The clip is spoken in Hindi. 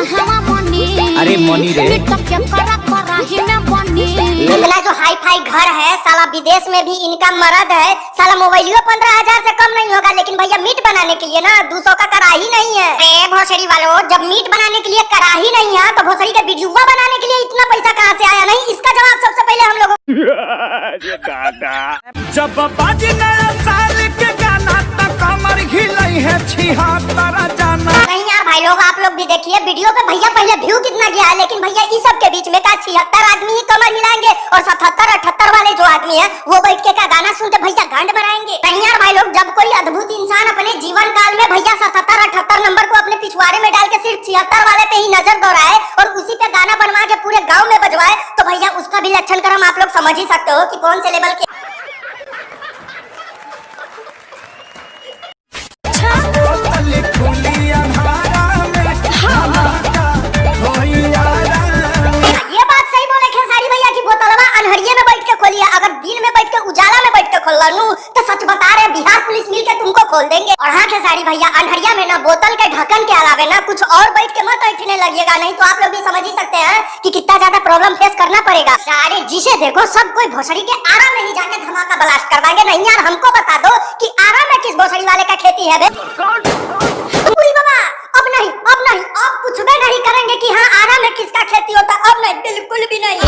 अरे मनी रे इतना जो हाई फाई घर है साला, विदेश में भी इनका मर्द है साला, मोबाइलियो 15,000 से कम नहीं होगा। लेकिन भैया मीट बनाने के लिए ना 200 का कढ़ाई नहीं है। अरे भोसड़ी वालों, जब मीट बनाने के लिए कढ़ाई नहीं है तो भोसड़ी के वीडियो बनाने के लिए इतना पैसा कहाँ से आया? नहीं, इसका जवाब सबसे पहले हम लोग जब बाजी नया साल के गाना तक कमर हिलाई है 76 जाना। नहीं यार भाई लोग, आप लोग भी देखिए वीडियो पे भैया पहले व्यू कितना गया है, लेकिन भैया इस सब के बीच में का 76 आदमी ही कमर हिलाएंगे और 77-78 वाले जो आदमी है वो बैठ के का गाना सुनते भैया गांड बनाएंगे। नहीं यार भाई लोग, जब कोई अद्भुत इंसान अपने जीवन काल में भैया 77-78 नंबर को अपने पिछवाड़े में डाल के सिर्फ 76 वाले पे ही नजर दौड़ाए और उसी पे गाना बनवा के पूरे गाँव में बजवाए, तो भैया उसका भी लक्षण कर्म आप लोग समझ ही सकते हो कि कौन से लेवल के। ये बात सही बोले खेसारी भैया की बोतलवा अनहरिये में बैठ के खोलिए, अगर दिन में बैठ के उजाला में बैठ के खोल लू तो सच बता रहे बिहार पुलिस मिल के तुमको खोल देंगे। और हाँ खेसारी भैया, अनहरिया में ना बोतल के ढक्कन के अलावे ना कुछ और बैठ के मत ऐठने लगिएगा, नहीं तो आप लोग भी समझ ही सकते हैं कि कितना ज्यादा प्रॉब्लम फेस करना पड़ेगा। सारे जिसे देखो सब कोई भोसड़ी के आरा में ही जाके धमाका ब्लास्ट करवाएंगे। नहीं यार, हमको बता दो कि आरा में किस भोसड़ी वाले का खेती है बे? बाबा अब नहीं, अब कुछ भी नहीं करेंगे कि हाँ आरा में किसका खेती होता, अब नहीं, बिल्कुल भी नहीं।